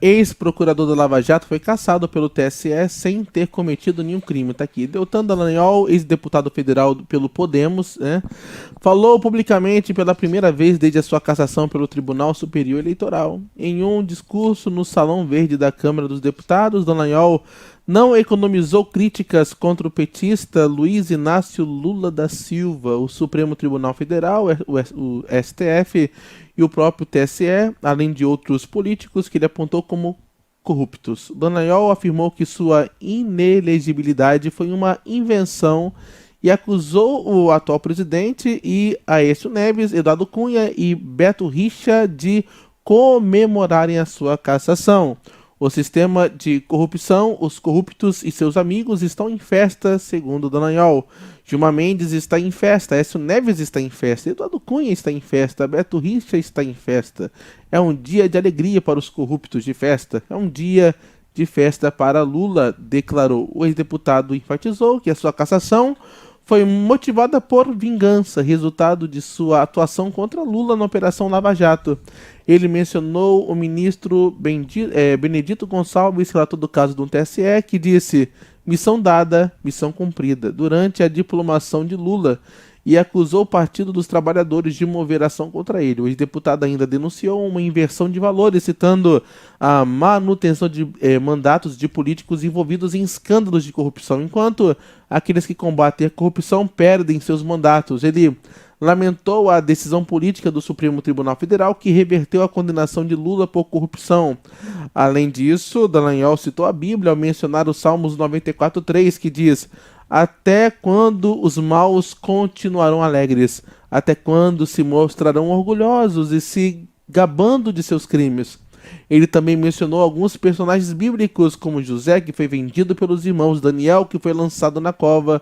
ex-procurador da Lava Jato foi cassado pelo TSE sem ter cometido nenhum crime. Tá aqui. Deltan Dallagnol, ex-deputado federal pelo Podemos, né, falou publicamente pela primeira vez desde a sua cassação pelo Tribunal Superior Eleitoral. Em um discurso no Salão Verde da Câmara dos Deputados, Dallagnol não economizou críticas contra o petista Luiz Inácio Lula da Silva, o Supremo Tribunal Federal, o STF e o próprio TSE, além de outros políticos que ele apontou como corruptos. Dallagnol afirmou que sua inelegibilidade foi uma invenção e acusou o atual presidente e Aécio Neves, Eduardo Cunha e Beto Richa de comemorarem a sua cassação. O sistema de corrupção, os corruptos e seus amigos estão em festa, segundo Dallagnol. Gilmar Mendes está em festa, Aécio Neves está em festa, Eduardo Cunha está em festa, Beto Richa está em festa. É um dia de alegria para os corruptos de festa. É um dia de festa para Lula, declarou. O ex-deputado enfatizou que a sua cassação foi motivada por vingança, resultado de sua atuação contra Lula na Operação Lava Jato. Ele mencionou o ministro Benedito Gonçalves, relator do caso do TSE, que disse: missão dada, missão cumprida, durante a diplomação de Lula, e acusou o Partido dos Trabalhadores de mover ação contra ele. O ex-deputado ainda denunciou uma inversão de valores, citando a manutenção de mandatos de políticos envolvidos em escândalos de corrupção, enquanto aqueles que combatem a corrupção perdem seus mandatos. Ele lamentou a decisão política do Supremo Tribunal Federal que reverteu a condenação de Lula por corrupção. Além disso, Dallagnol citou a Bíblia ao mencionar o Salmos 94:3, que diz: até quando os maus continuarão alegres? Até quando se mostrarão orgulhosos e se gabando de seus crimes? Ele também mencionou alguns personagens bíblicos, como José, que foi vendido pelos irmãos, Daniel, que foi lançado na cova,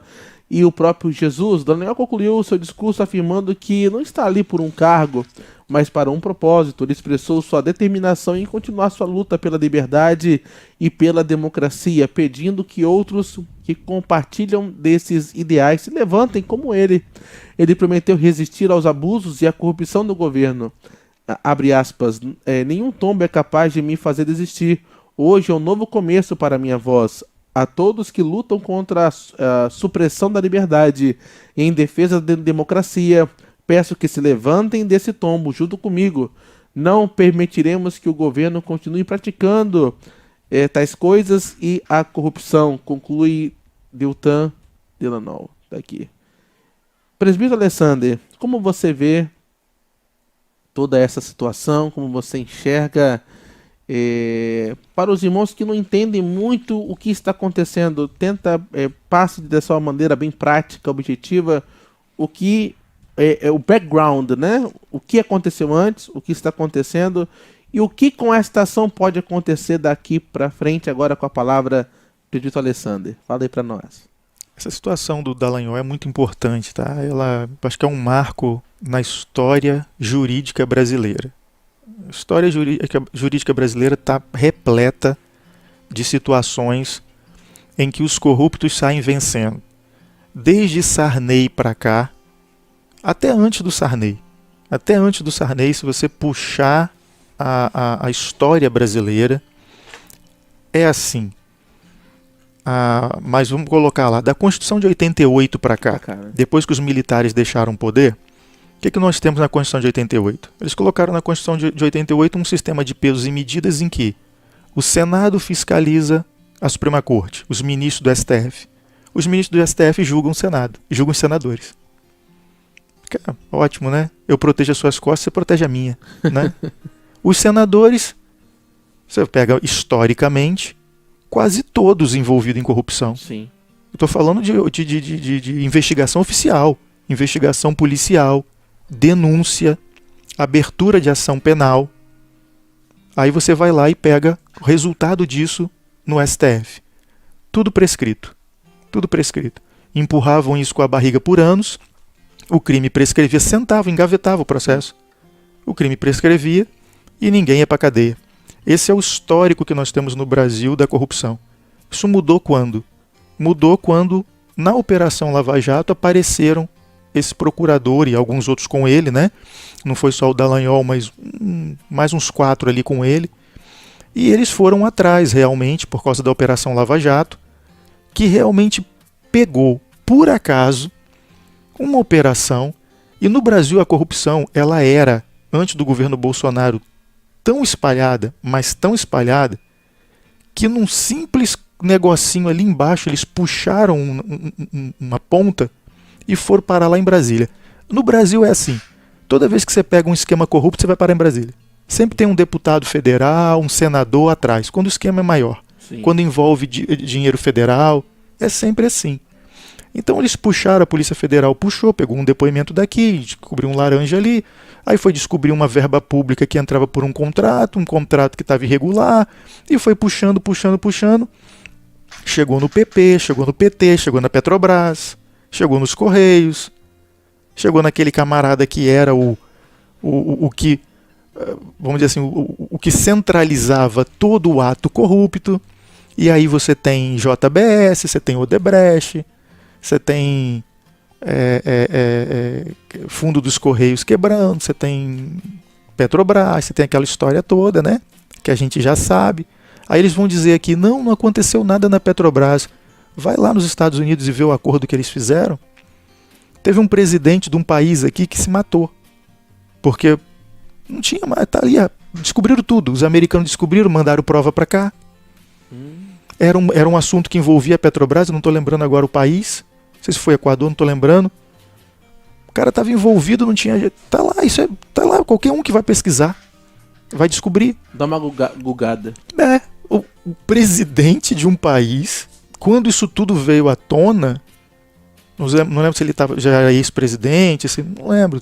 e o próprio Jesus. Dallagnol concluiu seu discurso afirmando que não está ali por um cargo, mas para um propósito. Ele expressou sua determinação em continuar sua luta pela liberdade e pela democracia, pedindo que outros que compartilham desses ideais se levantem como ele. Ele prometeu resistir aos abusos e à corrupção do governo. Abre aspas, nenhum tombo é capaz de me fazer desistir. Hoje é um novo começo para minha voz. A todos que lutam contra a supressão da liberdade e em defesa da democracia, peço que se levantem desse tombo junto comigo. Não permitiremos que o governo continue praticando tais coisas e a corrupção, conclui Deltan Dallagnol. Daqui. Presbítero Alessander, como você vê toda essa situação, como você enxerga, para os irmãos que não entendem muito o que está acontecendo, tenta passe dessa maneira bem prática, objetiva, o que o background, né? O que aconteceu antes, o que está acontecendo e o que com esta ação pode acontecer daqui para frente, agora com a palavra do Dito Alessander. Fala aí para nós. Essa situação do Dallagnol é muito importante, tá? Ela acho que é um marco na história jurídica brasileira. A história jurídica brasileira está repleta de situações em que os corruptos saem vencendo. Desde Sarney para cá, até antes do Sarney. Até antes do Sarney, se você puxar a história brasileira, é assim. Mas vamos colocar lá, da Constituição de 88 para cá, depois que os militares deixaram o poder, o que nós temos na Constituição de 88? Eles colocaram na Constituição de 88 um sistema de pesos e medidas em que o Senado fiscaliza a Suprema Corte, os ministros do STF. Os ministros do STF julgam o Senado, julgam os senadores. Ótimo, né? Eu protejo as suas costas, você protege a minha, né? Os senadores, você pega historicamente, quase todos envolvidos em corrupção. Sim. Eu estou falando de investigação oficial, investigação policial, denúncia, abertura de ação penal. Aí você vai lá e pega o resultado disso no STF. Tudo prescrito. Tudo prescrito. Empurravam isso com a barriga por anos, o crime prescrevia, sentava, engavetava o processo. O crime prescrevia e ninguém ia para a cadeia. Esse é o histórico que nós temos no Brasil da corrupção. Isso mudou quando? Mudou quando, na Operação Lava Jato, apareceram esse procurador e alguns outros com ele, né? Não foi só o Dallagnol, mas mais uns 4 ali com ele. E eles foram atrás, realmente, por causa da Operação Lava Jato, que realmente pegou, por acaso, uma operação. E no Brasil a corrupção, ela era, antes do governo Bolsonaro, tão espalhada, mas tão espalhada, que num simples negocinho ali embaixo, eles puxaram uma ponta e foram parar lá em Brasília. No Brasil é assim, toda vez que você pega um esquema corrupto, você vai parar em Brasília. Sempre tem um deputado federal, um senador atrás, quando o esquema é maior. Sim. Quando envolve dinheiro federal, é sempre assim. Então eles puxaram, a Polícia Federal puxou, pegou um depoimento daqui, descobriu um laranja ali, aí foi descobrir uma verba pública que entrava por um contrato que estava irregular, e foi puxando, chegou no PP, chegou no PT, chegou na Petrobras, chegou nos Correios, chegou naquele camarada que era o que, vamos dizer assim, o que centralizava todo o ato corrupto. E aí você tem JBS, você tem Odebrecht, você tem fundo dos Correios quebrando, você tem Petrobras, você tem aquela história toda, né? Que a gente já sabe. Aí eles vão dizer aqui, não aconteceu nada na Petrobras. Vai lá nos Estados Unidos e vê o acordo que eles fizeram. Teve um presidente de um país aqui que se matou. Porque não tinha mais, tá ali, descobriram tudo. Os americanos descobriram, mandaram prova para cá. Era um assunto que envolvia a Petrobras, eu não estou lembrando agora o país. Não sei se foi Equador, não estou lembrando. O cara estava envolvido, não tinha jeito. Tá lá, tá lá, qualquer um que vai pesquisar vai descobrir. Dá uma gugada. O presidente de um país, quando isso tudo veio à tona, não lembro se ele já era ex-presidente, não lembro.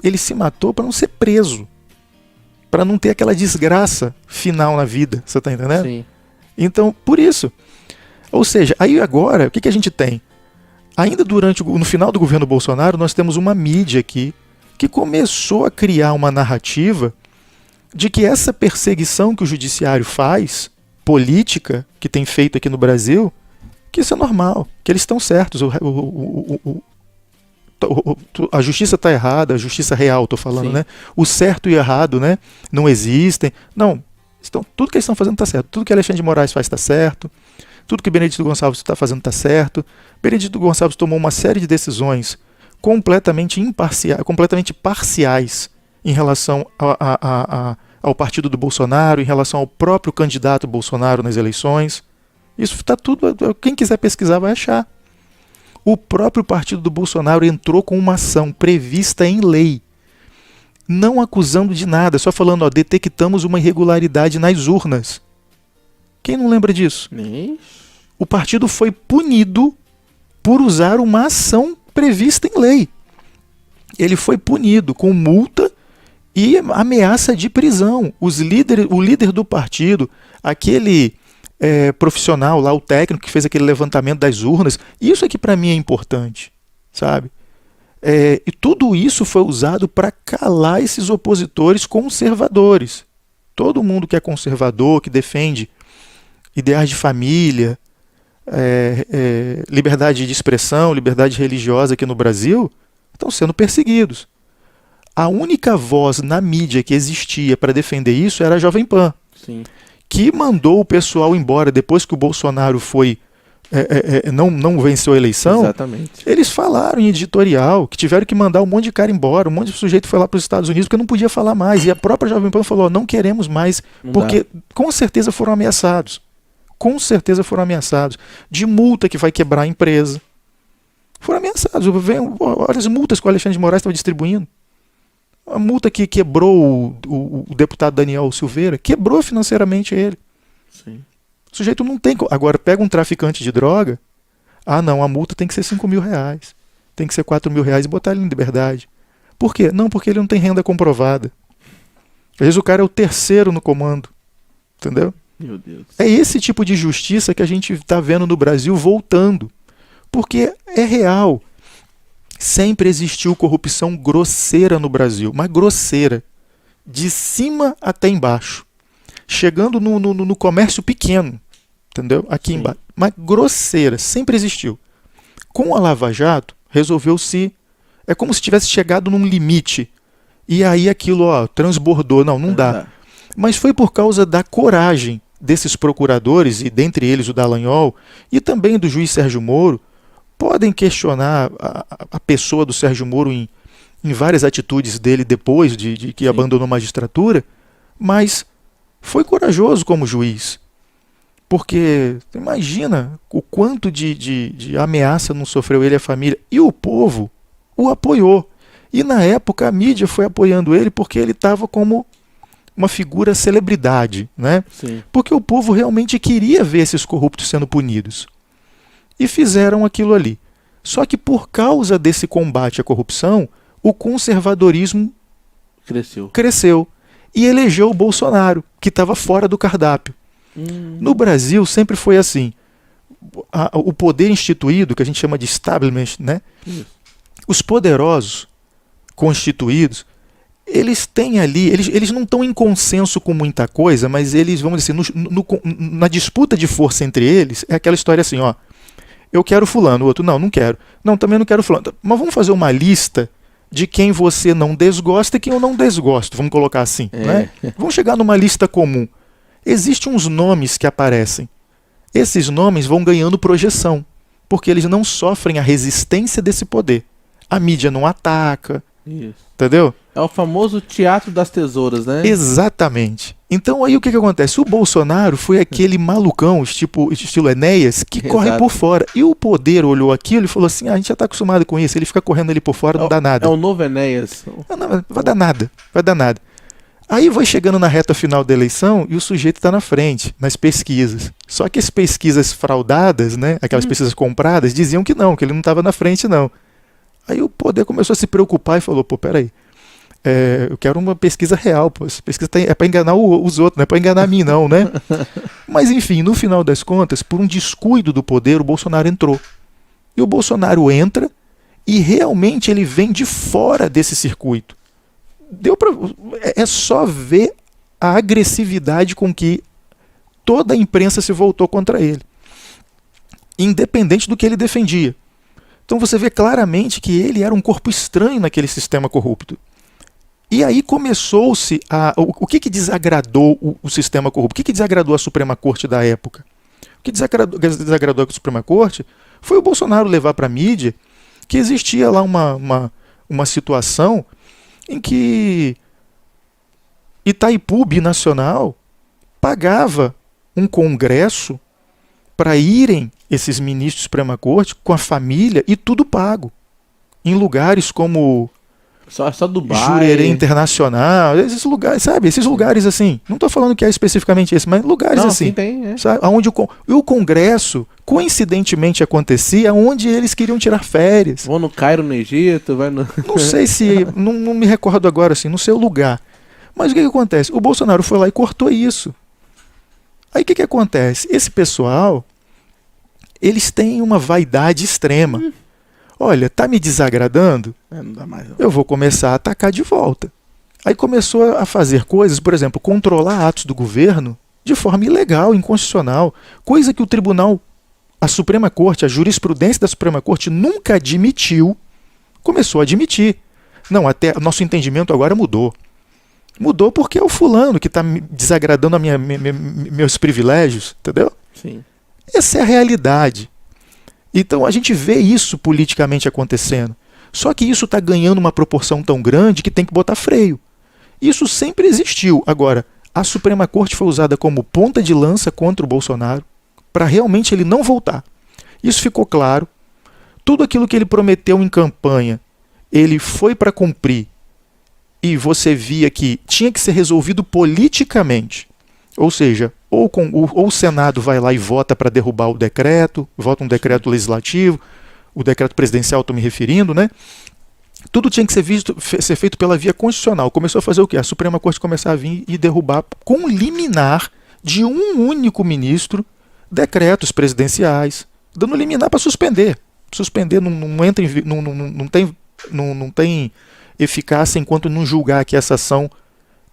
Ele se matou para não ser preso, para não ter aquela desgraça final na vida, você está entendendo? Sim. Então, por isso. Ou seja, aí agora, o que a gente tem? Ainda no final do governo Bolsonaro, nós temos uma mídia aqui que começou a criar uma narrativa de que essa perseguição que o judiciário faz, política, que tem feito aqui no Brasil, que isso é normal, que eles estão certos. A justiça está errada, a justiça real, estou falando, né? O certo e o errado, né? Não existem. Não. Tudo que eles estão fazendo está certo. Tudo que Alexandre de Moraes faz está certo. Tudo que Benedito Gonçalves está fazendo está certo. Benedito Gonçalves tomou uma série de decisões completamente parciais em relação ao partido do Bolsonaro, em relação ao próprio candidato Bolsonaro nas eleições. Isso está tudo. Quem quiser pesquisar vai achar. O próprio partido do Bolsonaro entrou com uma ação prevista em lei, não acusando de nada, só falando, detectamos uma irregularidade nas urnas. Quem não lembra disso? O partido foi punido por usar uma ação prevista em lei. Ele foi punido com multa e ameaça de prisão. O líder do partido, aquele profissional lá, o técnico que fez aquele levantamento das urnas, isso aqui para mim é importante, sabe? E tudo isso foi usado para calar esses opositores conservadores. Todo mundo que é conservador, que defende ideais de família, liberdade de expressão, liberdade religiosa aqui no Brasil, estão sendo perseguidos. A única voz na mídia que existia para defender isso era a Jovem Pan, Sim. que mandou o pessoal embora depois que o Bolsonaro não venceu a eleição. Exatamente. Eles falaram em editorial que tiveram que mandar um monte de cara embora, um monte de sujeito foi lá para os Estados Unidos porque não podia falar mais. E a própria Jovem Pan falou, não queremos mais, porque com certeza foram ameaçados. Com certeza foram ameaçados. De multa que vai quebrar a empresa. Foram ameaçados. Olha as multas que o Alexandre de Moraes estava distribuindo. A multa que quebrou o deputado Daniel Silveira, quebrou financeiramente ele. Sim. O sujeito não tem... Agora, pega um traficante de droga, não, a multa tem que ser R$5.000, tem que ser R$4.000 e botar ele em liberdade. Por quê? Não, porque ele não tem renda comprovada. Às vezes o cara é o terceiro no comando, entendeu? Meu Deus. É esse tipo de justiça que a gente está vendo no Brasil voltando, porque é real. Sempre existiu corrupção grosseira no Brasil, mas grosseira, de cima até embaixo, chegando no comércio pequeno, entendeu? Aqui embaixo, mas grosseira, sempre existiu. Com a Lava Jato, resolveu-se, é como se tivesse chegado num limite, e aí aquilo transbordou, não dá. Mas foi por causa da coragem desses procuradores, e dentre eles o Dallagnol, e também do juiz Sérgio Moro. Podem questionar a pessoa do Sérgio Moro em várias atitudes dele depois de que abandonou a magistratura, mas foi corajoso como juiz. Porque imagina o quanto de ameaça não sofreu ele e a família. E o povo o apoiou. E na época a mídia foi apoiando ele porque ele estava como uma figura celebridade, né? Sim. Porque o povo realmente queria ver esses corruptos sendo punidos. E fizeram aquilo ali. Só que por causa desse combate à corrupção, o conservadorismo cresceu e elegeu o Bolsonaro, que estava fora do cardápio. No Brasil sempre foi assim. O poder instituído, que a gente chama de establishment, né? Os poderosos constituídos, eles têm ali, eles não estão em consenso com muita coisa, mas eles, vamos dizer assim, na disputa de força entre eles, é aquela história assim, ó, eu quero fulano, o outro, não quero. Não, também não quero fulano. Mas vamos fazer uma lista de quem você não desgosta e quem eu não desgosto, vamos colocar assim, né? Vamos chegar numa lista comum. Existem uns nomes que aparecem. Esses nomes vão ganhando projeção, porque eles não sofrem a resistência desse poder. A mídia não ataca, entendeu? É o famoso teatro das tesouras, né? Exatamente. Então aí o que acontece? O Bolsonaro foi aquele malucão, estilo Enéas, que corre por fora. E o poder olhou aquilo e falou assim, a gente já está acostumado com isso, ele fica correndo ali por fora, não dá nada. É o novo Enéas. Não, vai dar nada. Aí vai chegando na reta final da eleição e o sujeito está na frente, nas pesquisas. Só que as pesquisas fraudadas, né, aquelas pesquisas compradas, diziam que ele não estava na frente, não. Aí o poder começou a se preocupar e falou, peraí, eu quero uma pesquisa real, essa pesquisa é para enganar os outros, não é para enganar a mim não, né? Mas enfim, no final das contas, por um descuido do poder, o Bolsonaro entrou. E o Bolsonaro entra e realmente ele vem de fora desse circuito. É só ver a agressividade com que toda a imprensa se voltou contra ele, independente do que ele defendia. Então você vê claramente que ele era um corpo estranho naquele sistema corrupto. E aí começou-se o que desagradou o sistema corrupto? O que desagradou a Suprema Corte da época? O que desagradou a Suprema Corte foi o Bolsonaro levar para a mídia que existia lá uma situação em que Itaipu Binacional pagava um congresso para irem esses ministros da Suprema Corte com a família e tudo pago. Em lugares como só Dubai, Jurerê Internacional, esses lugares, sabe? Esses lugares assim. Não estou falando que é especificamente esse, mas lugares assim. Sim, tem, sabe? Onde o congresso, coincidentemente, acontecia onde eles queriam tirar férias. Vão no Cairo, no Egito, vai no... Não sei se... não me recordo agora, assim, não sei o lugar. Mas o que acontece? O Bolsonaro foi lá e cortou isso. Aí o que acontece? Esse pessoal, eles têm uma vaidade extrema. Olha, tá me desagradando? Não dá mais, não. Eu vou começar a atacar de volta. Aí começou a fazer coisas, por exemplo, controlar atos do governo de forma ilegal, inconstitucional, coisa que o tribunal, a Suprema Corte, a jurisprudência da Suprema Corte nunca admitiu, começou a admitir. Não, até nosso entendimento agora mudou. Mudou porque é o fulano que está desagradando meus privilégios, entendeu? Sim. Essa é a realidade. Então a gente vê isso politicamente acontecendo. Só que isso está ganhando uma proporção tão grande que tem que botar freio. Isso sempre existiu. Agora, a Suprema Corte foi usada como ponta de lança contra o Bolsonaro para realmente ele não voltar. Isso ficou claro. Tudo aquilo que ele prometeu em campanha, ele foi para cumprir. E você via que tinha que ser resolvido politicamente. Ou seja, ou o Senado vai lá e vota para derrubar o decreto, vota um decreto legislativo, o decreto presidencial estou me referindo, né? Tudo tinha que ser feito pela via constitucional. Começou a fazer o quê? A Suprema Corte começar a vir e derrubar com liminar de um único ministro decretos presidenciais, dando liminar para suspender. Suspender não tem eficácia enquanto não julgar que essa ação,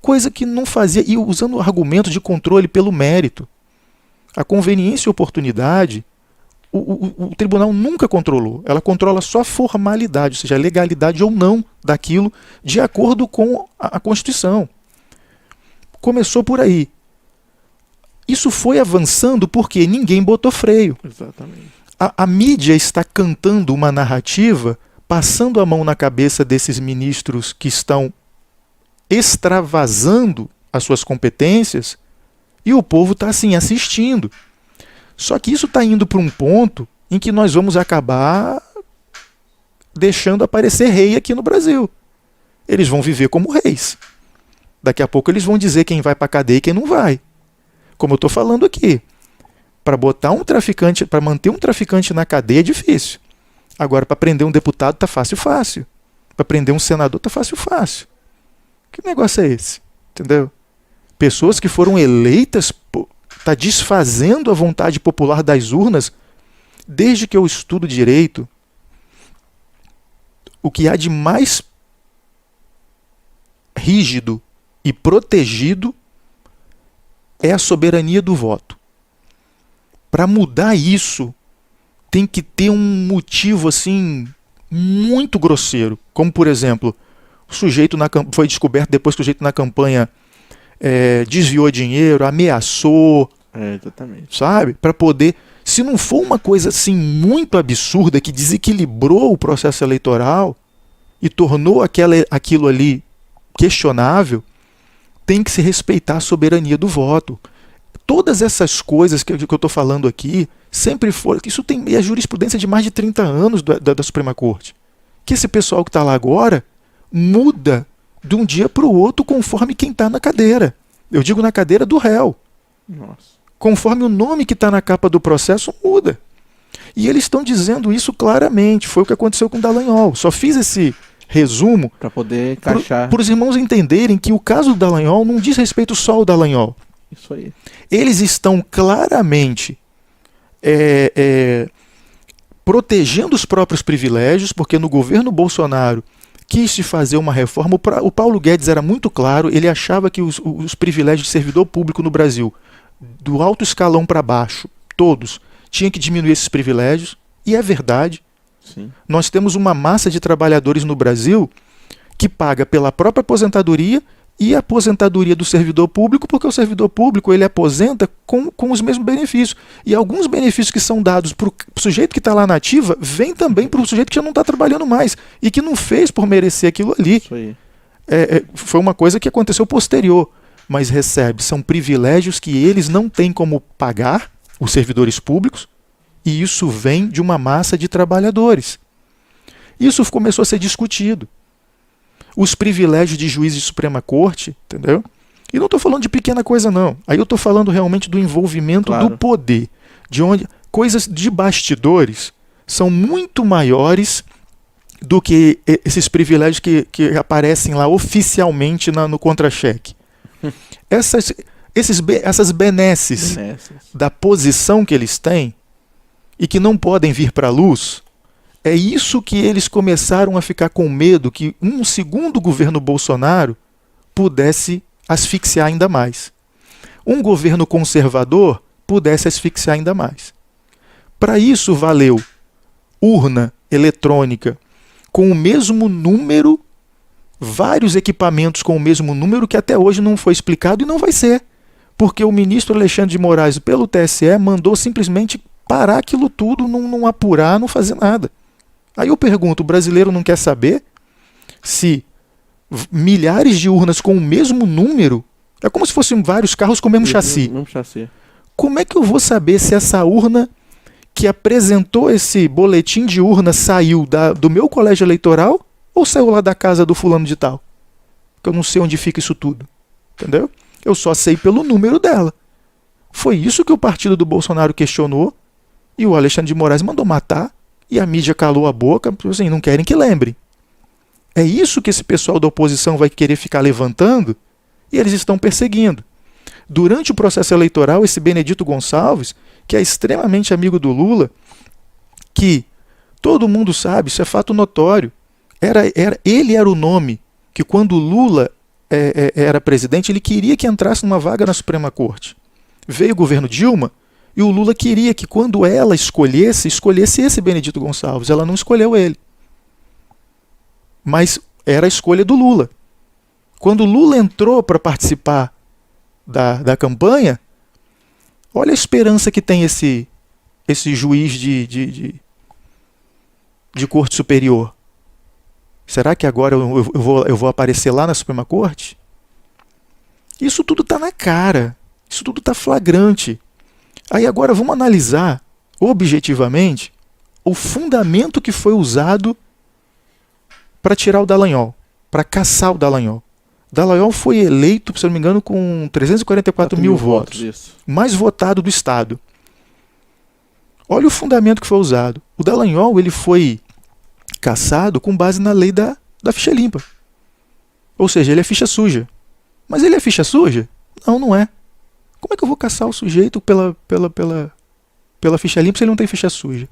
coisa que não fazia, e usando o argumento de controle pelo mérito. A conveniência e oportunidade, o tribunal nunca controlou. Ela controla só a formalidade, ou seja, a legalidade ou não daquilo de acordo com a Constituição. Começou por aí. Isso foi avançando porque ninguém botou freio. Exatamente. A mídia está cantando uma narrativa, passando a mão na cabeça desses ministros que estão extravasando as suas competências, e o povo está assim assistindo. Só que isso está indo para um ponto em que nós vamos acabar deixando aparecer rei aqui no Brasil. Eles vão viver como reis. Daqui a pouco eles vão dizer quem vai para a cadeia e quem não vai. Como eu estou falando aqui. Para botar um traficante, para manter um traficante na cadeia é difícil. Agora, para prender um deputado tá fácil. Para prender um senador tá fácil. Que negócio é esse? Entendeu? Pessoas que foram eleitas, tá desfazendo a vontade popular das urnas. Desde que eu estudo direito, o que há de mais rígido e protegido é a soberania do voto. Para mudar isso, tem que ter um motivo assim muito grosseiro. Como, por exemplo, o sujeito foi descoberto depois que o sujeito na campanha desviou dinheiro, ameaçou, Exatamente. sabe? Para poder... Se não for uma coisa assim muito absurda que desequilibrou o processo eleitoral e tornou aquilo ali questionável, tem que se respeitar a soberania do voto. Todas essas coisas que eu estou falando aqui sempre foram... Isso é a jurisprudência de mais de 30 anos da Suprema Corte. Que esse pessoal que está lá agora muda de um dia para o outro conforme quem está na cadeira. Eu digo na cadeira do réu. Nossa. Conforme o nome que está na capa do processo muda. E eles estão dizendo isso claramente. Foi o que aconteceu com o Dallagnol. Só fiz esse resumo para poder encaixar. Para os irmãos entenderem que o caso do Dallagnol não diz respeito só ao Dallagnol. Isso aí. Eles estão claramente protegendo os próprios privilégios, porque no governo Bolsonaro quis se fazer uma reforma. O Paulo Guedes era muito claro, ele achava que os privilégios de servidor público no Brasil, do alto escalão para baixo, todos, tinham que diminuir esses privilégios, e é verdade. Sim. Nós temos uma massa de trabalhadores no Brasil que paga pela própria aposentadoria e a aposentadoria do servidor público, porque o servidor público ele aposenta com os mesmos benefícios. E alguns benefícios que são dados para o sujeito que está lá na ativa, vêm também para o sujeito que já não está trabalhando mais e que não fez por merecer aquilo ali. Isso aí. Foi uma coisa que aconteceu posterior, mas recebe. São privilégios que eles não têm como pagar, os servidores públicos, e isso vem de uma massa de trabalhadores. Isso começou a ser discutido. Os privilégios de juiz de Suprema Corte, entendeu? E não estou falando de pequena coisa, não. Aí eu estou falando realmente do envolvimento do poder. De onde coisas de bastidores são muito maiores do que esses privilégios que aparecem lá oficialmente no contra-cheque. Essas benesses da posição que eles têm e que não podem vir para a luz, é isso que eles começaram a ficar com medo, que um segundo governo Bolsonaro pudesse asfixiar ainda mais. Um governo conservador pudesse asfixiar ainda mais. Para isso valeu urna eletrônica com o mesmo número, vários equipamentos com o mesmo número que até hoje não foi explicado e não vai ser. Porque o ministro Alexandre de Moraes, pelo TSE, mandou simplesmente parar aquilo tudo, não apurar, não fazer nada. Aí eu pergunto, o brasileiro não quer saber se milhares de urnas com o mesmo número, é como se fossem vários carros com o mesmo chassi. Como é que eu vou saber se essa urna que apresentou esse boletim de urna saiu do meu colégio eleitoral ou saiu lá da casa do fulano de tal? Porque eu não sei onde fica isso tudo. Entendeu? Eu só sei pelo número dela. Foi isso que o partido do Bolsonaro questionou e o Alexandre de Moraes mandou matar. E a mídia calou a boca, assim, não querem que lembrem. É isso que esse pessoal da oposição vai querer ficar levantando e eles estão perseguindo. Durante o processo eleitoral, esse Benedito Gonçalves, que é extremamente amigo do Lula, que todo mundo sabe, isso é fato notório, ele era o nome que quando o Lula era presidente, ele queria que entrasse numa vaga na Suprema Corte. Veio o governo Dilma, e o Lula queria que quando ela escolhesse esse Benedito Gonçalves. Ela não escolheu ele. Mas era a escolha do Lula. Quando o Lula entrou para participar da campanha, olha a esperança que tem esse juiz de corte superior. Será que agora eu vou aparecer lá na Suprema Corte? Isso tudo está na cara. Isso tudo está flagrante. Aí agora vamos analisar objetivamente o fundamento que foi usado para tirar o Dallagnol, para caçar o Dallagnol. Dallagnol foi eleito, se não me engano, com 344 mil votos. Isso. Mais votado do Estado. Olha o fundamento que foi usado. O Dallagnol ele foi caçado com base na lei da ficha limpa. Ou seja, ele é ficha suja. Mas ele é ficha suja? Não, não é. Como é que eu vou caçar o sujeito pela ficha limpa se ele não tem ficha suja?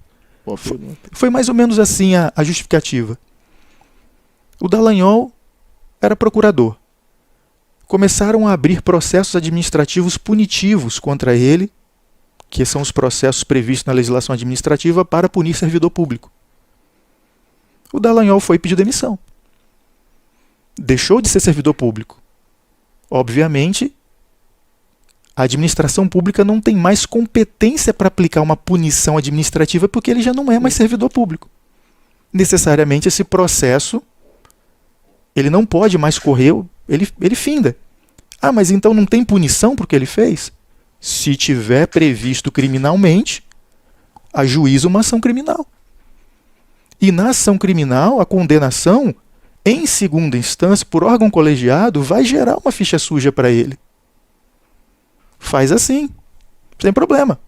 Foi mais ou menos assim a justificativa. O Dallagnol era procurador. Começaram a abrir processos administrativos punitivos contra ele, que são os processos previstos na legislação administrativa para punir servidor público. O Dallagnol foi pedir demissão. Deixou de ser servidor público. Obviamente, a administração pública não tem mais competência para aplicar uma punição administrativa porque ele já não é mais servidor público. Necessariamente esse processo ele não pode mais correr, ele finda. Ah, mas então não tem punição porque ele fez? Se tiver previsto criminalmente, ajuiza uma ação criminal. E na ação criminal, a condenação, em segunda instância, por órgão colegiado, vai gerar uma ficha suja para ele. Faz assim, sem problema.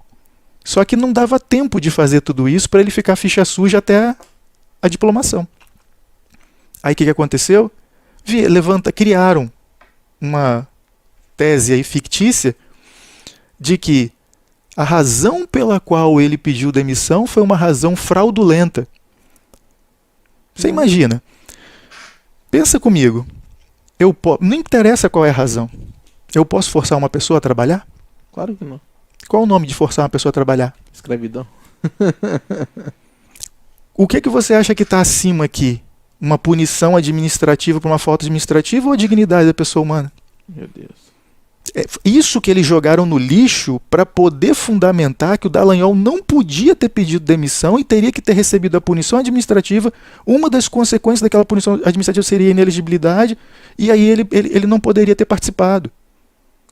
Só que não dava tempo de fazer tudo isso para ele ficar ficha suja até a diplomação. Aí o que aconteceu? Criaram uma tese aí fictícia de que a razão pela qual ele pediu demissão foi uma razão fraudulenta. Você imagina? Pensa comigo. Não interessa qual é a razão. Eu posso forçar uma pessoa a trabalhar? Claro que não. Qual o nome de forçar uma pessoa a trabalhar? Escravidão. O que você acha que está acima aqui? Uma punição administrativa por uma falta administrativa ou a dignidade da pessoa humana? Meu Deus. É isso que eles jogaram no lixo para poder fundamentar que o Dallagnol não podia ter pedido demissão e teria que ter recebido a punição administrativa. Uma das consequências daquela punição administrativa seria a inelegibilidade e aí ele não poderia ter participado.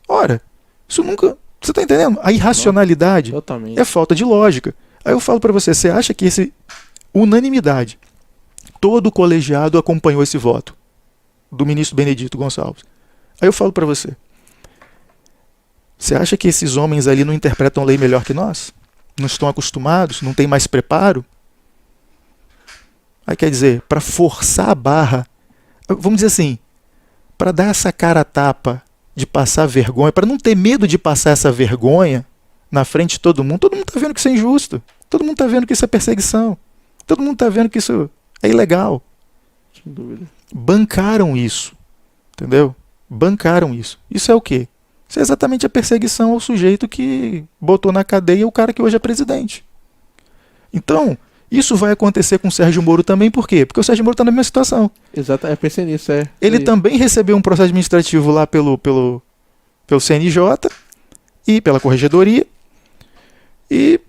Ora, isso nunca... Você está entendendo? A irracionalidade é falta de lógica. Aí eu falo para você acha que unanimidade, todo o colegiado acompanhou esse voto do ministro Benedito Gonçalves. Aí eu falo para você acha que esses homens ali não interpretam lei melhor que nós? Não estão acostumados? Não têm mais preparo? Aí quer dizer, para forçar a barra, vamos dizer assim, para dar essa cara a tapa de passar vergonha, para não ter medo de passar essa vergonha na frente de todo mundo está vendo que isso é injusto. Todo mundo está vendo que isso é perseguição. Todo mundo está vendo que isso é ilegal. Sem dúvida. Bancaram isso. Entendeu? Bancaram isso. Isso é o quê? Isso é exatamente a perseguição ao sujeito que botou na cadeia o cara que hoje é presidente. Então, isso vai acontecer com o Sérgio Moro também, por quê? Porque o Sérgio Moro está na mesma situação. Exato, eu pensei nisso, Ele também recebeu um processo administrativo lá pelo CNJ e pela Corregedoria e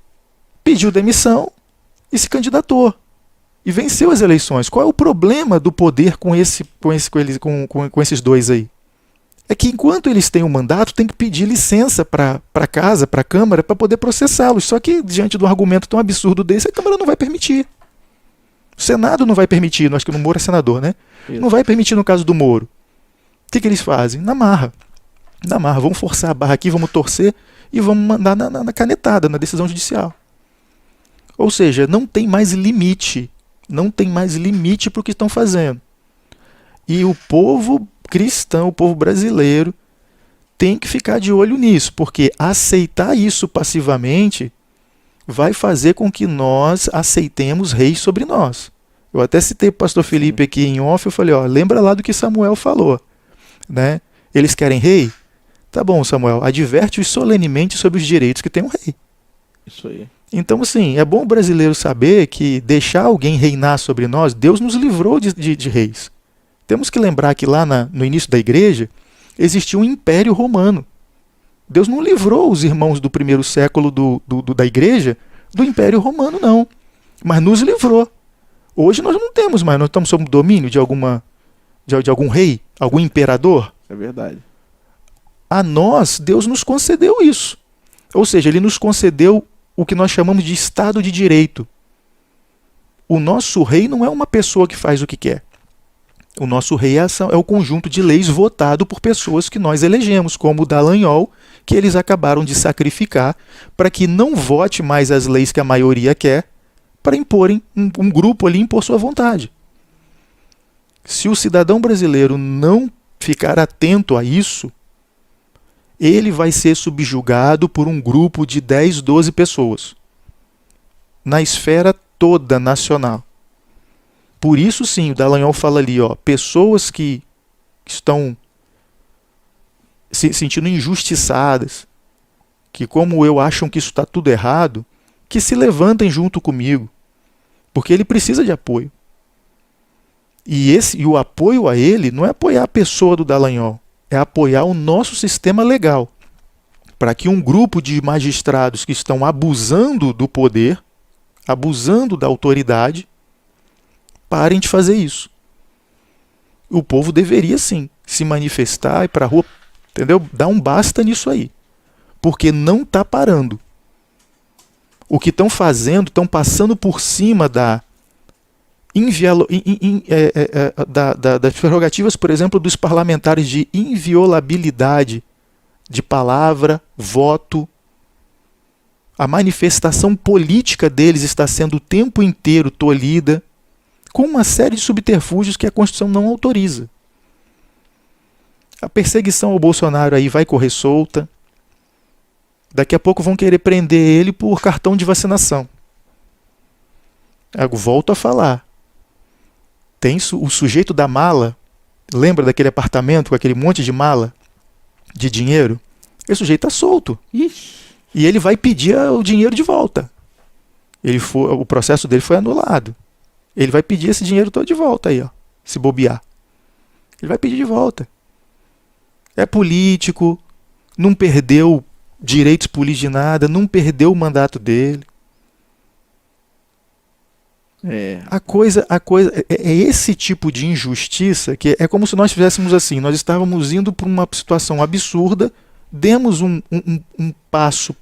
pediu demissão e se candidatou. E venceu as eleições. Qual é o problema do poder com esses dois aí? É que enquanto eles têm um mandato, tem que pedir licença para a casa, para a Câmara, para poder processá-los. Só que, diante de um argumento tão absurdo desse, a Câmara não vai permitir. O Senado não vai permitir, acho que o Moro é senador, né? Isso. Não vai permitir no caso do Moro. O que eles fazem? Na marra. Vamos forçar a barra aqui, vamos torcer e vamos mandar na canetada, na decisão judicial. Ou seja, não tem mais limite. Não tem mais limite para o que estão fazendo. E o povo cristão, o povo brasileiro, tem que ficar de olho nisso, porque aceitar isso passivamente vai fazer com que nós aceitemos reis sobre nós. Eu até citei o pastor Felipe aqui em off, eu falei, lembra lá do que Samuel falou, né? Eles querem rei? Tá bom, Samuel, adverte-os solenemente sobre os direitos que tem um rei. Isso aí. Então, assim, é bom o brasileiro saber que deixar alguém reinar sobre nós, Deus nos livrou de reis. Temos que lembrar que lá no início da igreja existia um império romano. Deus não livrou os irmãos do primeiro século da igreja do Império Romano, não. Mas nos livrou. Hoje nós não temos mais, nós estamos sob o domínio de algum rei, algum imperador. É verdade. A nós, Deus nos concedeu isso. Ou seja, Ele nos concedeu o que nós chamamos de Estado de Direito. O nosso rei não é uma pessoa que faz o que quer. O nosso rei é o conjunto de leis votado por pessoas que nós elegemos, como o Dallagnol, que eles acabaram de sacrificar para que não vote mais as leis que a maioria quer, para imporem, um grupo ali impor sua vontade. Se o cidadão brasileiro não ficar atento a isso, ele vai ser subjugado por um grupo de 10, 12 pessoas, na esfera toda nacional. Por isso, sim, o Dallagnol fala ali, pessoas que estão se sentindo injustiçadas, que como eu acham que isso está tudo errado, que se levantem junto comigo, porque ele precisa de apoio. E o apoio a ele não é apoiar a pessoa do Dallagnol, é apoiar o nosso sistema legal, para que um grupo de magistrados que estão abusando do poder, abusando da autoridade, parem de fazer isso. O povo deveria, sim, se manifestar e ir para a rua, entendeu? Dar um basta nisso aí. Porque não está parando. O que estão fazendo, estão passando por cima das prerrogativas, por exemplo, dos parlamentares de inviolabilidade de palavra, voto. A manifestação política deles está sendo o tempo inteiro tolhida, com uma série de subterfúgios que a Constituição não autoriza. A perseguição ao Bolsonaro aí vai correr solta. Daqui a pouco vão querer prender ele por cartão de vacinação. Eu volto a falar. Tem o sujeito da mala, lembra daquele apartamento com aquele monte de mala de dinheiro? Esse sujeito está solto. Ixi. E ele vai pedir o dinheiro de volta. O processo dele foi anulado. Ele vai pedir esse dinheiro todo de volta aí, se bobear. Ele vai pedir de volta. É político, não perdeu direitos políticos de nada, não perdeu o mandato dele. A coisa é esse tipo de injustiça que é como se nós fizéssemos assim, nós estávamos indo para uma situação absurda, demos um passo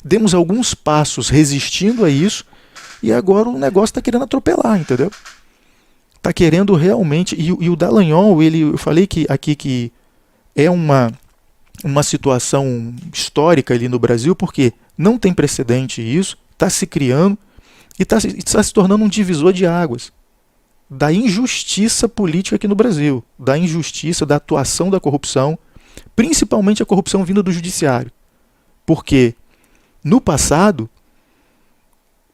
demos alguns passos resistindo a isso, e agora o negócio está querendo atropelar, entendeu? Está querendo realmente... E o Dallagnol, eu falei aqui que é uma situação histórica ali no Brasil, porque não tem precedente isso, está se criando e está se tornando um divisor de águas da injustiça política aqui no Brasil, da injustiça, da atuação da corrupção, principalmente a corrupção vinda do judiciário. Porque no passado,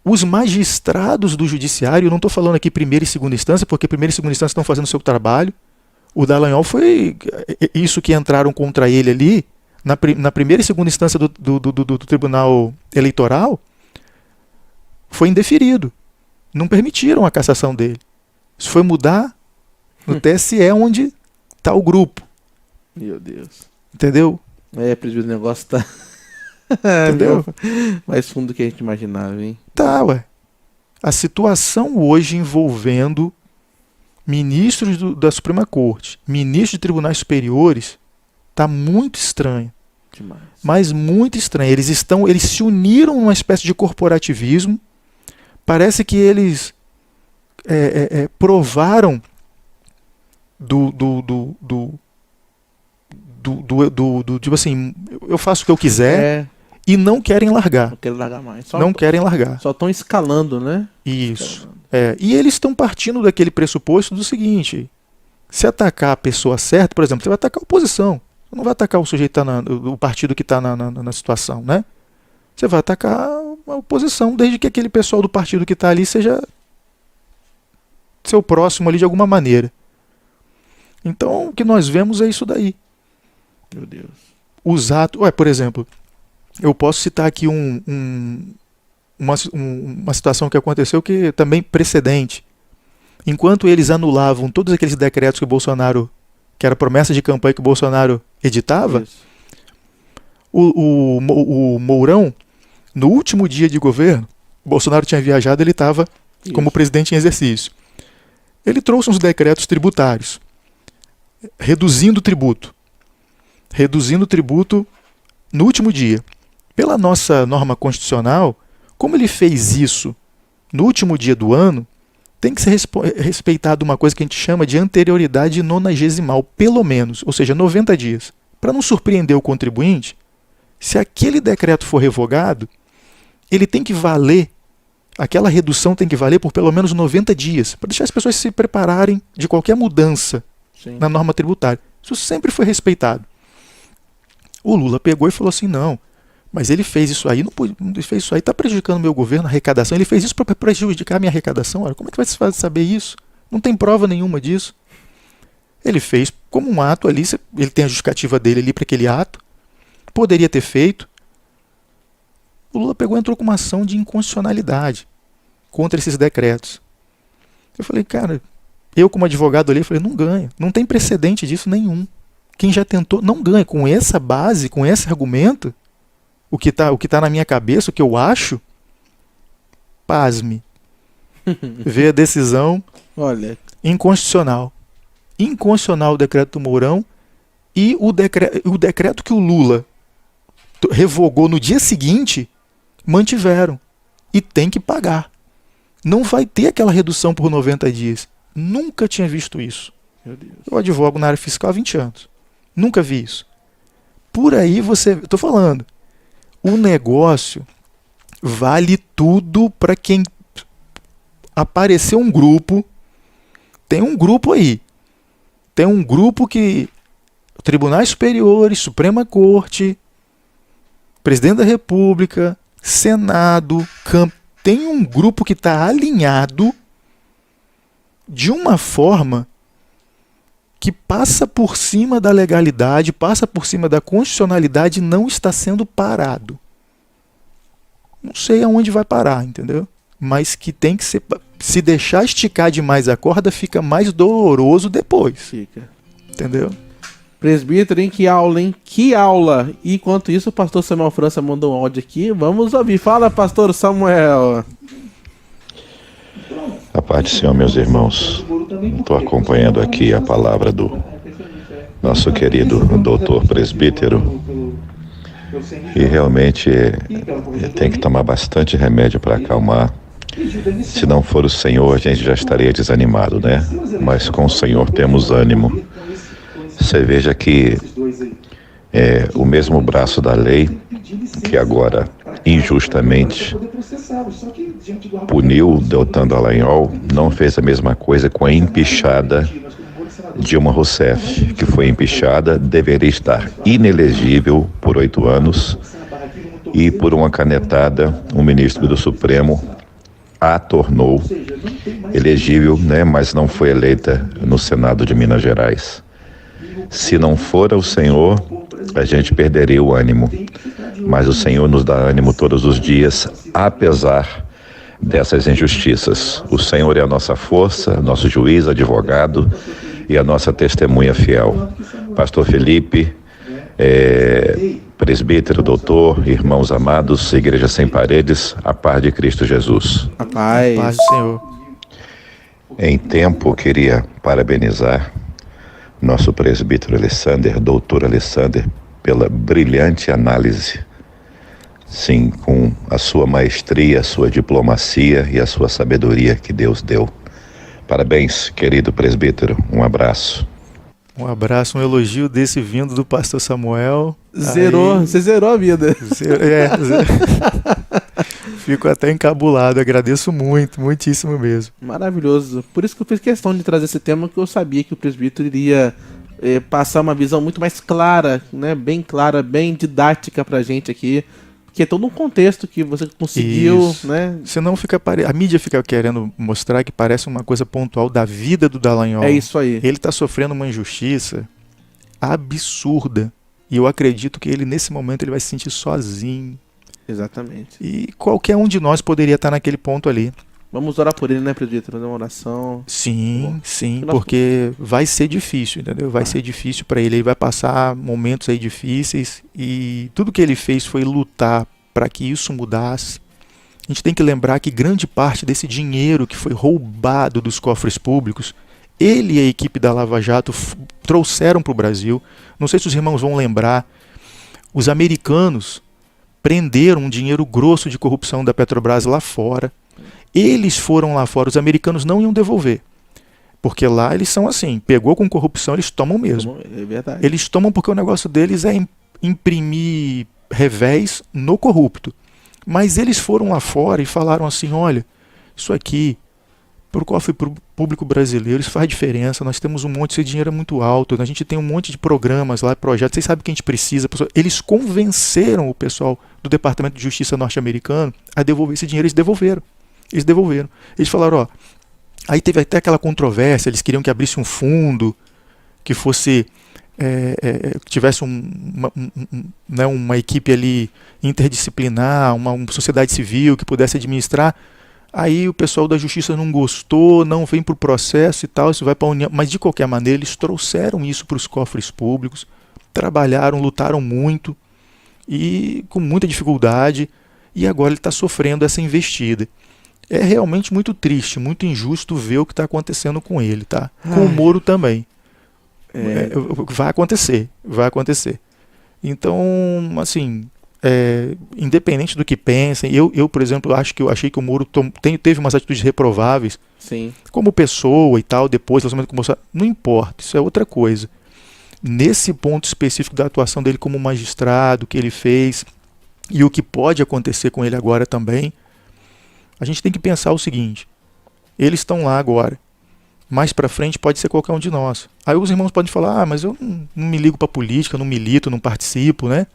os magistrados do judiciário, eu não estou falando aqui primeira e segunda instância, porque primeira e segunda instância estão fazendo o seu trabalho. O Dallagnol foi isso que entraram contra ele ali, na primeira e segunda instância do Tribunal Eleitoral, foi indeferido. Não permitiram a cassação dele. Isso foi mudar no TSE, onde está o grupo. Meu Deus. Entendeu? Presidente, o negócio tá... Entendeu? Mais fundo do que a gente imaginava, hein? Tá, ué. A situação hoje envolvendo ministros da Suprema Corte, ministros de tribunais superiores, tá muito estranha. Demais. Mas muito estranha. Eles se uniram numa espécie de corporativismo. Parece que eles provaram tipo assim, eu faço o que eu quiser. E não querem largar. Não querem largar mais. Não querem largar. Só estão escalando, né? Isso. E eles estão partindo daquele pressuposto do seguinte: se atacar a pessoa certa, por exemplo, você vai atacar a oposição. Você não vai atacar o sujeito o partido que está na situação, né? Você vai atacar a oposição, desde que aquele pessoal do partido que está ali seja seu próximo ali de alguma maneira. Então, o que nós vemos é isso daí. Meu Deus. Os atos... por exemplo, eu posso citar aqui uma situação que aconteceu que também precedente. Enquanto eles anulavam todos aqueles decretos que era promessa de campanha que o Bolsonaro editava, Isso. O Mourão, no último dia de governo, o Bolsonaro tinha viajado, ele estava como presidente em exercício. Ele trouxe uns decretos tributários, reduzindo o tributo no último dia. Pela nossa norma constitucional, como ele fez isso no último dia do ano, tem que ser respeitado uma coisa que a gente chama de anterioridade nonagesimal, pelo menos, ou seja, 90 dias. Para não surpreender o contribuinte, se aquele decreto for revogado, ele tem que valer, aquela redução tem que valer por pelo menos 90 dias, para deixar as pessoas se prepararem de qualquer mudança na norma tributária. Isso sempre foi respeitado. O Lula pegou e falou assim, não, mas ele fez isso aí, está prejudicando o meu governo, a arrecadação, ele fez isso para prejudicar a minha arrecadação. Olha, como é que vai se saber isso? Não tem prova nenhuma disso. Ele fez como um ato ali, ele tem a justificativa dele ali para aquele ato, poderia ter feito. O Lula pegou e entrou com uma ação de inconstitucionalidade contra esses decretos. Eu falei, cara, eu como advogado ali, falei, não ganha, não tem precedente disso nenhum. Quem já tentou não ganha. Com essa base, com esse argumento, o que tá na minha cabeça, o que eu acho, pasme. Vê a decisão. Olha, inconstitucional. Inconstitucional o decreto do Mourão e o decreto que o Lula revogou no dia seguinte, mantiveram. E tem que pagar. Não vai ter aquela redução por 90 dias. Nunca tinha visto isso. meu Deus. Eu advogo na área fiscal há 20 anos. Nunca vi isso. Por aí estou falando, o negócio vale tudo para quem aparecer um grupo. Tem um grupo aí. Tem um grupo que tribunais superiores, Suprema Corte, Presidente da República, Senado, tem um grupo que está alinhado de uma forma que passa por cima da legalidade, passa por cima da constitucionalidade e não está sendo parado. Não sei aonde vai parar, entendeu? Mas que tem que ser... Se deixar esticar demais a corda, fica mais doloroso depois. Fica. Entendeu? Presbítero, hein? Que aula, hein? Que aula! E enquanto isso, o pastor Samuel França mandou um áudio aqui. Vamos ouvir. Fala, pastor Samuel. A paz do Senhor, meus irmãos. Estou acompanhando aqui a palavra do nosso querido doutor presbítero. E realmente tem que tomar bastante remédio para acalmar. Se não for o Senhor, a gente já estaria desanimado, né? Mas com o Senhor temos ânimo. Você veja que o mesmo braço da lei, que agora injustamente puniu Deltan Dallagnol, não fez a mesma coisa com a empichada Dilma Rousseff, que foi empichada, deveria estar inelegível por 8 anos e por uma canetada, o ministro do Supremo a tornou elegível, né, mas não foi eleita no Senado de Minas Gerais. Se não for o Senhor, a gente perderia o ânimo. Mas o Senhor nos dá ânimo todos os dias, apesar dessas injustiças. O Senhor é a nossa força, nosso juiz, advogado e a nossa testemunha fiel. Pastor Felipe, presbítero, doutor, irmãos amados, Igreja Sem Paredes, a paz de Cristo Jesus. A paz. Paz do Senhor. Em tempo, eu queria parabenizar nosso presbítero Alessander, doutor Alessander, pela brilhante análise, sim, com a sua maestria, a sua diplomacia e a sua sabedoria que Deus deu. Parabéns, querido presbítero, um abraço. Um abraço, um elogio desse vindo do pastor Samuel. Você zerou a vida. Fico até encabulado, agradeço muito, muitíssimo mesmo. Maravilhoso. Por isso que eu fiz questão de trazer esse tema, que eu sabia que o presbítero iria passar uma visão muito mais clara, né? Bem clara, bem didática pra gente aqui. Que é todo um contexto que você conseguiu, Isso. né? Senão a mídia fica querendo mostrar que parece uma coisa pontual da vida do Dallagnol. É isso aí. Ele está sofrendo uma injustiça absurda. E eu acredito que ele, nesse momento, ele vai se sentir sozinho. Exatamente. E qualquer um de nós poderia estar naquele ponto ali. Vamos orar por ele, né, presbítero? Fazer uma oração. Sim, sim, Nossa. porque vai ser difícil, entendeu? Vai ser difícil para ele, ele vai passar momentos aí difíceis e tudo que ele fez foi lutar para que isso mudasse. A gente tem que lembrar que grande parte desse dinheiro que foi roubado dos cofres públicos, ele e a equipe da Lava Jato trouxeram para o Brasil. Não sei se os irmãos vão lembrar, os americanos prenderam um dinheiro grosso de corrupção da Petrobras lá fora. Eles foram lá fora, os americanos não iam devolver. Porque lá eles são assim, pegou com corrupção, eles tomam mesmo. É verdade. Eles tomam porque o negócio deles é imprimir revés no corrupto. Mas eles foram lá fora e falaram assim, olha, isso aqui, para o cofre público brasileiro, isso faz diferença, nós temos um monte, esse dinheiro é muito alto, a gente tem um monte de programas lá, projetos, vocês sabem o que a gente precisa. Eles convenceram o pessoal do Departamento de Justiça norte-americano a devolver esse dinheiro, eles devolveram. Eles falaram, ó, aí teve até aquela controvérsia, eles queriam que abrisse um fundo, que fosse, que tivesse uma equipe ali interdisciplinar, uma sociedade civil que pudesse administrar. Aí o pessoal da justiça não gostou, não vem para o processo e tal, isso vai para a União. Mas de qualquer maneira eles trouxeram isso para os cofres públicos, trabalharam, lutaram muito e com muita dificuldade, e agora ele está sofrendo essa investida. É realmente muito triste, muito injusto ver o que está acontecendo com ele, tá? Com o Moro também. Vai acontecer. Então, assim, independente do que pensem, eu, por exemplo, achei que o Moro teve umas atitudes reprováveis. Sim. Como pessoa e tal, depois, relacionamento com o Bolsonaro, não importa, isso é outra coisa. Nesse ponto específico da atuação dele como magistrado, que ele fez, e o que pode acontecer com ele agora também, a gente tem que pensar o seguinte, eles estão lá agora, mais pra frente pode ser qualquer um de nós. Aí os irmãos podem falar, mas eu não me ligo pra política, não milito, não participo, né?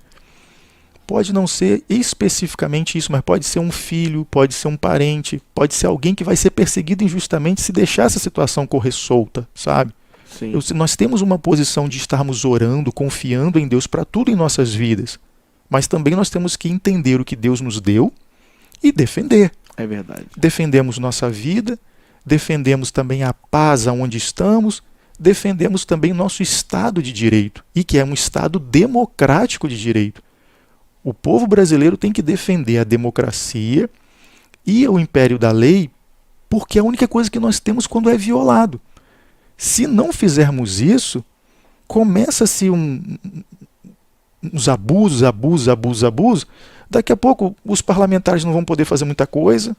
Pode não ser especificamente isso, mas pode ser um filho, pode ser um parente, pode ser alguém que vai ser perseguido injustamente se deixar essa situação correr solta, sabe? Sim. Nós temos uma posição de estarmos orando, confiando em Deus para tudo em nossas vidas, mas também nós temos que entender o que Deus nos deu e defender. É verdade. Defendemos nossa vida, defendemos também a paz aonde estamos, defendemos também nosso Estado de Direito, e que é um Estado democrático de direito. O povo brasileiro tem que defender a democracia e o império da lei, porque é a única coisa que nós temos quando é violado. Se não fizermos isso, começa-se uns abusos. Daqui a pouco os parlamentares não vão poder fazer muita coisa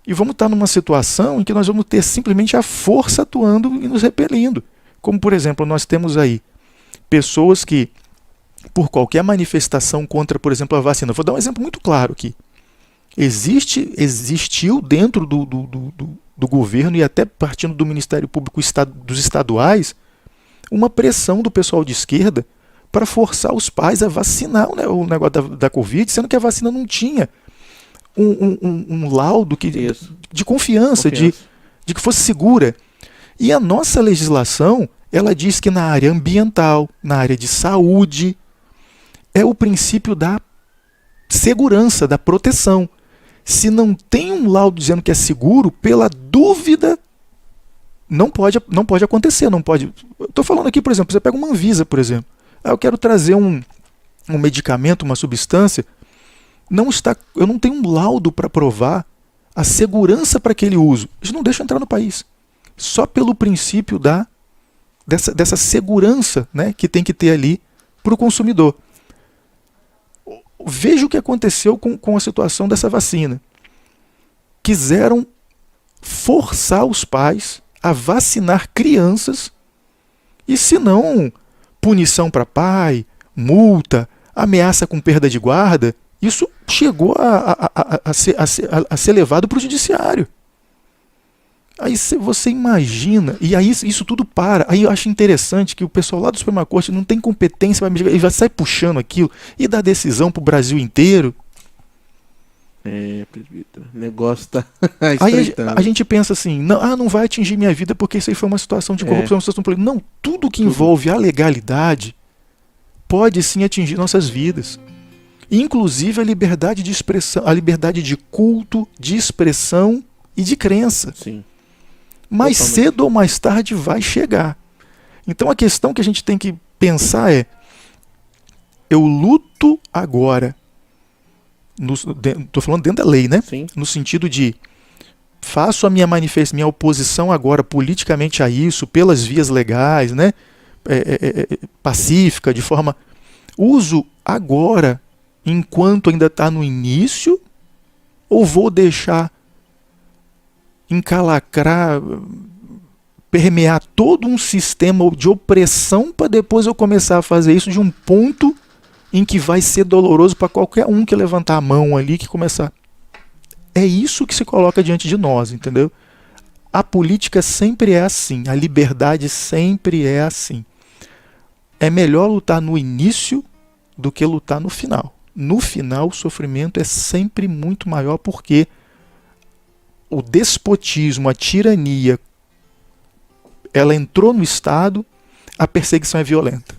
e vamos estar numa situação em que nós vamos ter simplesmente a força atuando e nos repelindo. Como, por exemplo, nós temos aí pessoas que, por qualquer manifestação contra, por exemplo, a vacina, vou dar um exemplo muito claro aqui. Existiu dentro do governo e até partindo do Ministério Público dos estaduais uma pressão do pessoal de esquerda para forçar os pais a vacinar o negócio da Covid, sendo que a vacina não tinha um laudo de confiança. De que fosse segura. E a nossa legislação, ela diz que na área ambiental, na área de saúde, é o princípio da segurança, da proteção. Se não tem um laudo dizendo que é seguro, pela dúvida, não pode acontecer. Eu estou falando aqui, por exemplo, você pega uma Anvisa, por exemplo. Eu quero trazer um medicamento, uma substância, eu não tenho um laudo para provar a segurança para aquele uso. Eles não deixam entrar no país. Só pelo princípio dessa segurança, né, que tem que ter ali para o consumidor. Veja o que aconteceu com a situação dessa vacina. Quiseram forçar os pais a vacinar crianças e, se não, punição para pai, multa, ameaça com perda de guarda, isso chegou a ser levado para o judiciário. Aí você imagina, e aí isso tudo para. Aí eu acho interessante que o pessoal lá do Suprema Corte não tem competência, ele vai sair puxando aquilo e dá decisão para o Brasil inteiro. Presbítero, o negócio tá aí a gente pensa assim, não vai atingir minha vida porque isso aí foi uma situação de corrupção, uma situação política. Não, tudo que envolve a legalidade pode sim atingir nossas vidas. Inclusive a liberdade de expressão, a liberdade de culto, de expressão e de crença. Sim. Mais Totalmente. cedo ou mais tarde vai chegar. Então a questão que a gente tem que pensar é: eu luto agora, estou falando dentro da lei, né? Sim. No sentido de faço a minha minha oposição agora politicamente a isso, pelas vias legais, né? Pacífica, de forma... Uso agora, enquanto ainda está no início, ou vou deixar encalacrar, permear todo um sistema de opressão para depois eu começar a fazer isso de um ponto em que vai ser doloroso para qualquer um que levantar a mão ali, que começar... É isso que se coloca diante de nós, entendeu? A política sempre é assim, a liberdade sempre é assim. É melhor lutar no início do que lutar no final. No final, o sofrimento é sempre muito maior, porque o despotismo, a tirania, ela entrou no Estado, a perseguição é violenta.